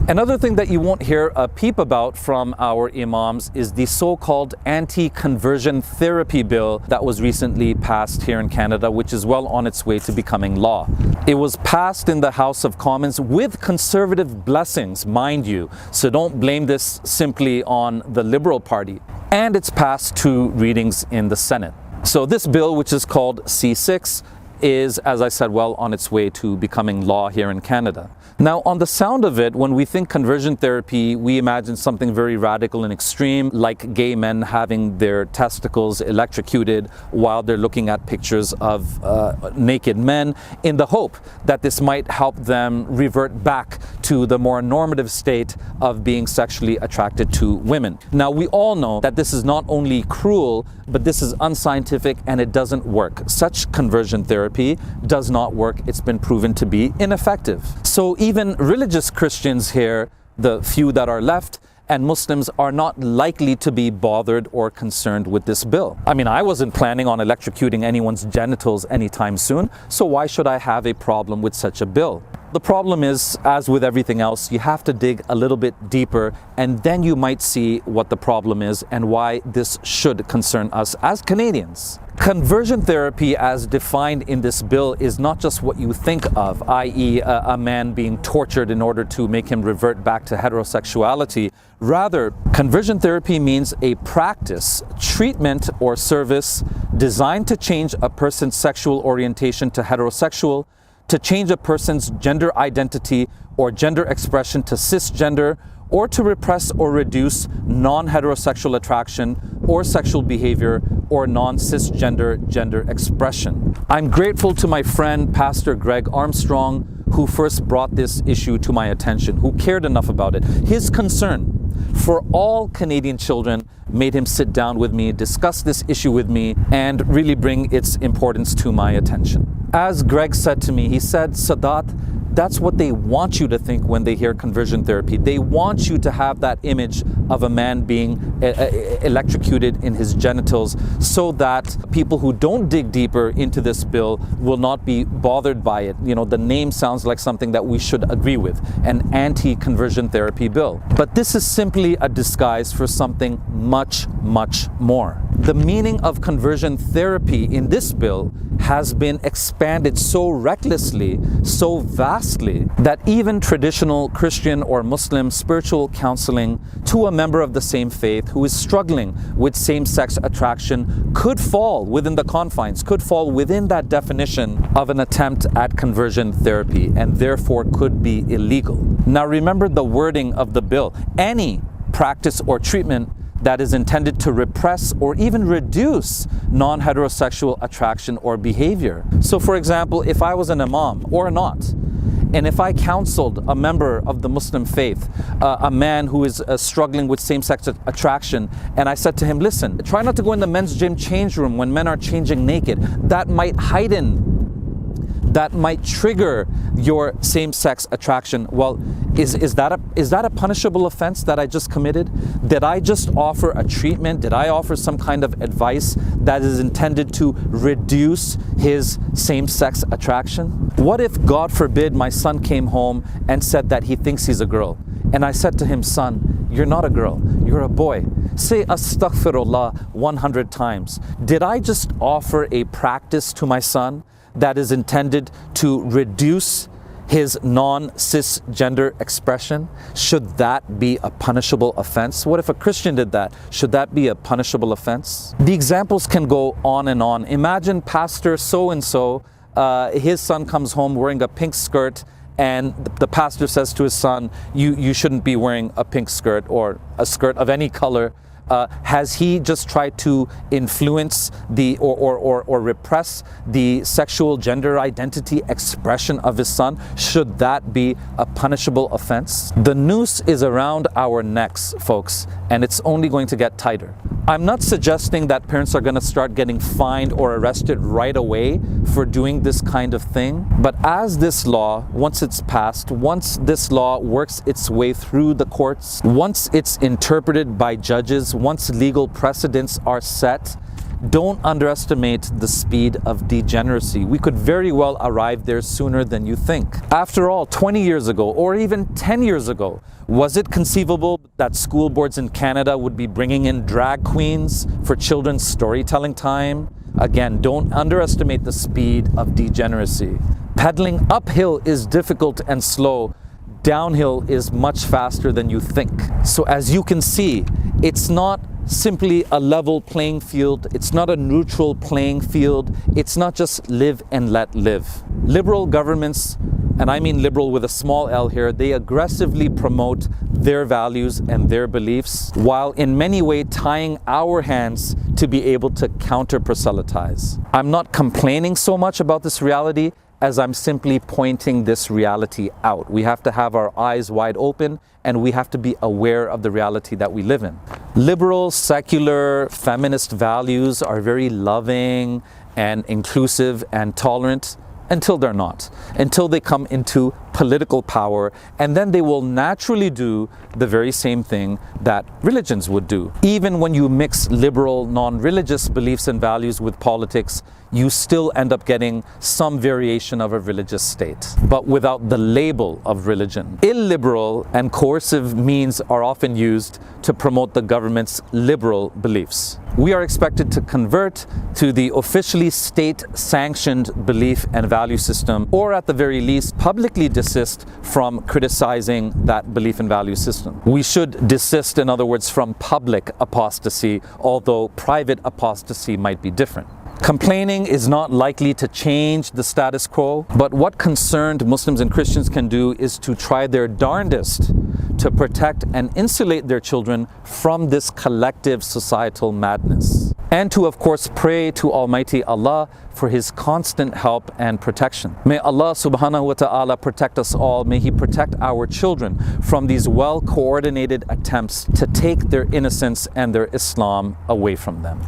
Another thing that you won't hear a peep about from our imams is the so-called anti-conversion therapy bill that was recently passed here in Canada, which is well on its way to becoming law. It was passed in the House of Commons with conservative blessings, mind you, so don't blame this simply on the Liberal Party. And it's passed 2 readings in the Senate. So this bill, which is called C6, is, as I said, well on its way to becoming law here in Canada. Now, on the sound of it, when we think conversion therapy, we imagine something very radical and extreme, like gay men having their testicles electrocuted while they're looking at pictures of naked men, in the hope that this might help them revert back to the more normative state of being sexually attracted to women. Now, we all know that this is not only cruel, but this is unscientific and it doesn't work. Such conversion therapy does not work. It's been proven to be ineffective. So even religious Christians here, the few that are left, and Muslims are not likely to be bothered or concerned with this bill. I mean, I wasn't planning on electrocuting anyone's genitals anytime soon, so why should I have a problem with such a bill? The problem is, as with everything else, you have to dig a little bit deeper, and then you might see what the problem is and why this should concern us as Canadians. Conversion therapy as defined in this bill is not just what you think of, i.e. a man being tortured in order to make him revert back to heterosexuality. Rather, conversion therapy means a practice, treatment, or service designed to change a person's sexual orientation to heterosexual, to change a person's gender identity or gender expression to cisgender, or to repress or reduce non-heterosexual attraction or sexual behavior or non-cisgender gender expression. I'm grateful to my friend Pastor Greg Armstrong, who first brought this issue to my attention, who cared enough about it. His concern for all Canadian children made him sit down with me, discuss this issue with me, and really bring its importance to my attention. As Greg said to me, he said, Sadat, that's what they want you to think when they hear conversion therapy. They want you to have that image of a man being electrocuted in his genitals so that people who don't dig deeper into this bill will not be bothered by it. You know, the name sounds like something that we should agree with, an anti-conversion therapy bill. But this is simply a disguise for something much, much more. The meaning of conversion therapy in this bill has been expanded so recklessly, so vastly, that even traditional Christian or Muslim spiritual counseling to a member of the same faith who is struggling with same-sex attraction could fall within the confines, could fall within that definition of an attempt at conversion therapy, and therefore could be illegal. Now remember the wording of the bill: any practice or treatment that is intended to repress or even reduce non-heterosexual attraction or behavior. So for example, if I was an imam or not, and if I counseled a member of the Muslim faith, a man who is struggling with same-sex attraction, and I said to him, listen, try not to go in the men's gym change room when men are changing naked. That might heighten, that might trigger your same-sex attraction. Well, is that a punishable offense that I just committed? Did I just offer a treatment? Did I offer some kind of advice that is intended to reduce his same-sex attraction? What if, God forbid, my son came home and said that he thinks he's a girl? And I said to him, son, you're not a girl, you're a boy. Say astaghfirullah 100 times. Did I just offer a practice to my son that is intended to reduce his non-cisgender expression? Should that be a punishable offense? What if a Christian did that? Should that be a punishable offense? The examples can go on and on. Imagine Pastor so-and-so, his son comes home wearing a pink skirt, and the pastor says to his son, you shouldn't be wearing a pink skirt or a skirt of any color. Has he just tried to influence the or repress the sexual gender identity expression of his son? Should that be a punishable offense? The noose is around our necks, folks, and it's only going to get tighter. I'm not suggesting that parents are going to start getting fined or arrested right away for doing this kind of thing, but as this law, once it's passed, once this law works its way through the courts, once it's interpreted by judges, once legal precedents are set, don't underestimate the speed of degeneracy. We could very well arrive there sooner than you think. After all, 20 years ago, or even 10 years ago, was it conceivable that school boards in Canada would be bringing in drag queens for children's storytelling time? Again, don't underestimate the speed of degeneracy. Pedaling uphill is difficult and slow. Downhill is much faster than you think. So as you can see, it's not simply a level playing field. It's not a neutral playing field. It's not just live and let live. Liberal governments, and I mean liberal with a small L here, they aggressively promote their values and their beliefs, while in many ways tying our hands to be able to counter-proselytize. I'm not complaining so much about this reality as I'm simply pointing this reality out. We have to have our eyes wide open and we have to be aware of the reality that we live in. Liberal, secular, feminist values are very loving and inclusive and tolerant until they're not, until they come into political power, and then they will naturally do the very same thing that religions would do. Even when you mix liberal, non-religious beliefs and values with politics, you still end up getting some variation of a religious state, but without the label of religion. Illiberal and coercive means are often used to promote the government's liberal beliefs. We are expected to convert to the officially state-sanctioned belief and value system, or at the very least, publicly desist from criticizing that belief and value system. We should desist, in other words, from public apostasy, although private apostasy might be different. Complaining is not likely to change the status quo, but what concerned Muslims and Christians can do is to try their darndest to protect and insulate their children from this collective societal madness. And to, of course, pray to Almighty Allah for His constant help and protection. May Allah subhanahu wa ta'ala protect us all. May He protect our children from these well-coordinated attempts to take their innocence and their Islam away from them.